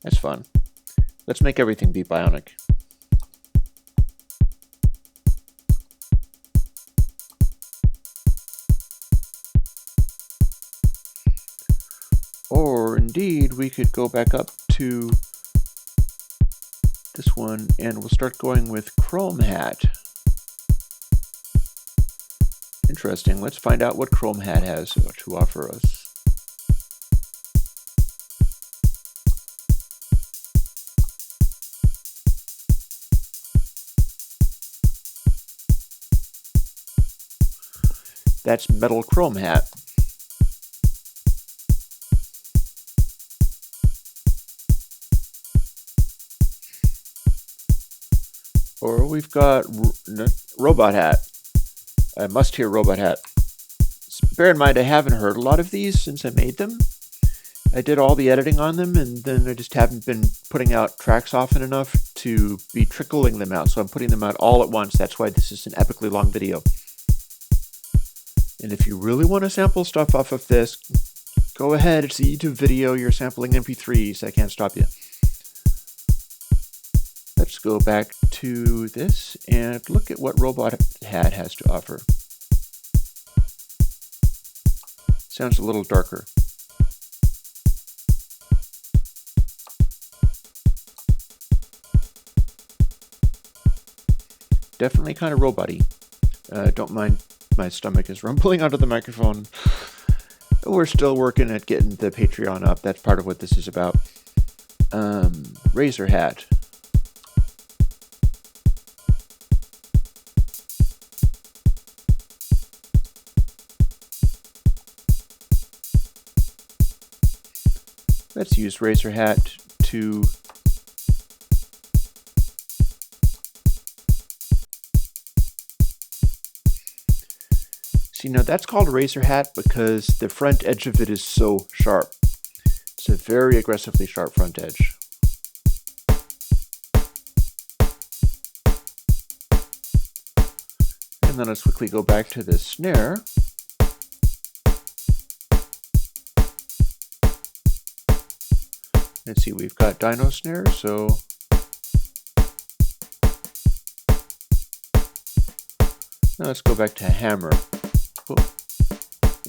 [SPEAKER 1] That's fun. Let's make everything be bionic. Or indeed, we could go back up to this one and we'll start going with chrome hat. Interesting. Let's find out what chrome hat has to offer us. That's metal chrome hat. Or we've got robot hat. I must hear robot hat. Bear in mind, I haven't heard a lot of these since I made them. I did all the editing on them, and then I just haven't been putting out tracks often enough to be trickling them out. So I'm putting them out all at once. That's why this is an epically long video. And if you really want to sample stuff off of this, go ahead. It's a YouTube video. You're sampling MP3s. I can't stop you. Let's go back to this and look at what Robot Hat has to offer. Sounds a little darker. Definitely kind of robot-y. Don't mind my stomach is rumbling onto the microphone. We're still working at getting the Patreon up. That's part of what this is about. Razor Hat. Let's use Razor Hat to see, now that's called a Razor Hat because the front edge of it is so sharp. It's a very aggressively sharp front edge. And then let's quickly go back to the snare. Let's see, we've got dyno snare, so now let's go back to hammer. Cool.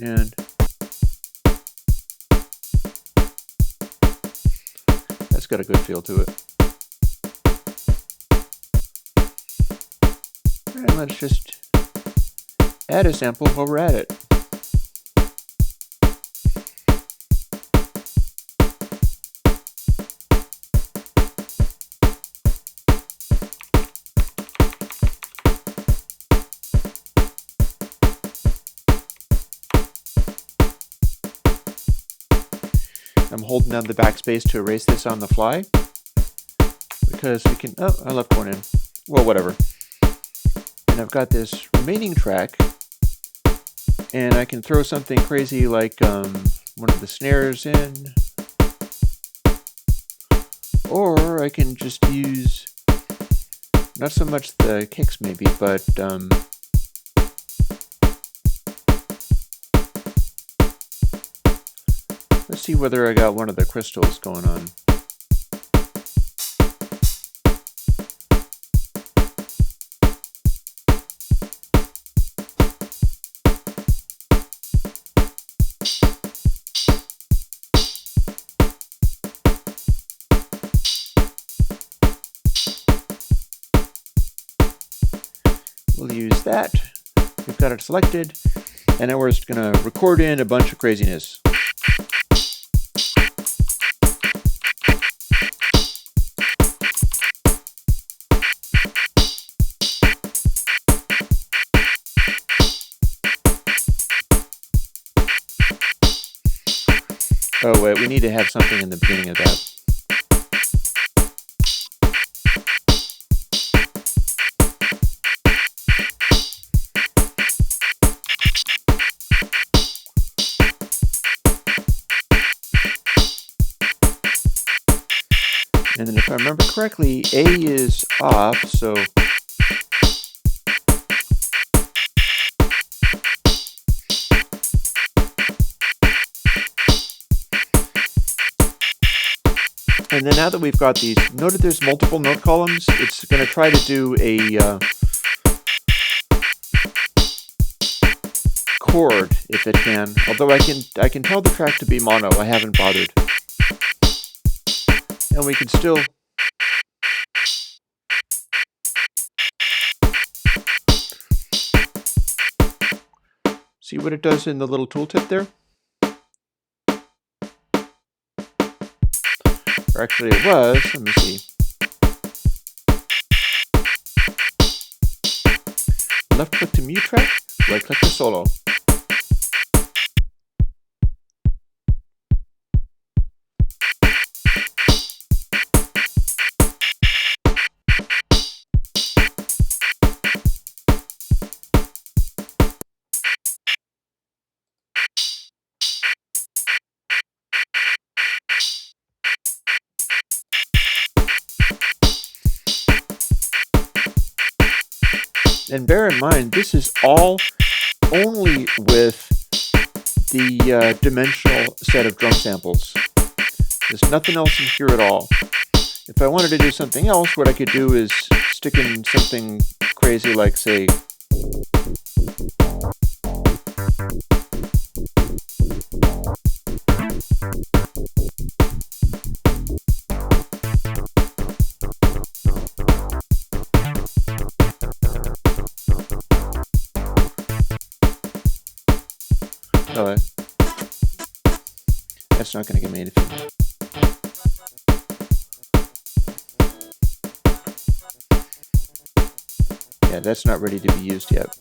[SPEAKER 1] And that's got a good feel to it. And let's just add a sample while we're at it. I'm holding down the backspace to erase this on the fly. Because we can, oh, I left one in. Well, whatever. And I've got this remaining track, and I can throw something crazy like one of the snares in. Or I can just use, not so much the kicks maybe, but let's see whether I got one of the crystals going on. We'll use that. We've got it selected, and now we're just going to record in a bunch of craziness. Oh wait, we need to have something in the beginning of that. And then if I remember correctly, A is off, so and then now that we've got these, note that there's multiple note columns. It's going to try to do a chord if it can. Although I can tell the track to be mono. I haven't bothered. And we can still see what it does in the little tooltip there. Or actually it was. Let me see. Left click to mute track, right click to solo. And bear in mind, this is all only with the dimensional set of drum samples. There's nothing else in here at all. If I wanted to do something else, what I could do is stick in something crazy like, say, oh, that's not going to give me anything. Yeah, that's not ready to be used yet.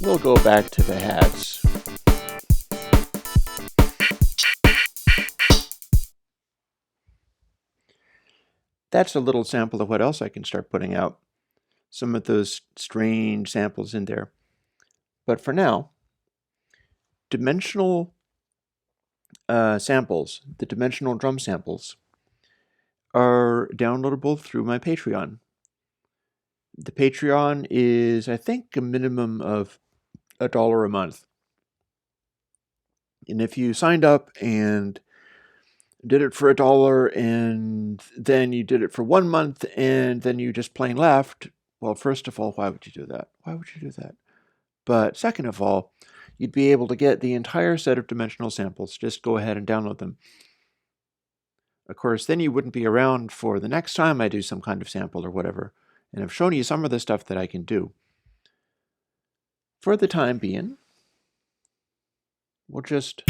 [SPEAKER 1] We'll go back to the hats. That's a little sample of what else I can start putting out. Some of those strange samples in there. But for now, dimensional samples, the dimensional drum samples, are downloadable through my Patreon. The Patreon is, I think, a minimum of $1 a month. And if you signed up and did it for $1 and then you did it for 1 month and then you just plain left, well, first of all, why would you do that? Why would you do that? But second of all, you'd be able to get the entire set of dimensional samples. Just go ahead and download them. Of course, then you wouldn't be around for the next time I do some kind of sample or whatever. And I've shown you some of the stuff that I can do. For the time being, we'll just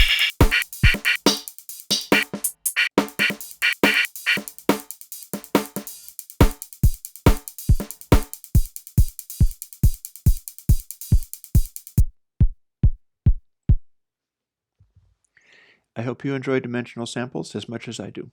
[SPEAKER 1] I hope you enjoy dimensional samples as much as I do.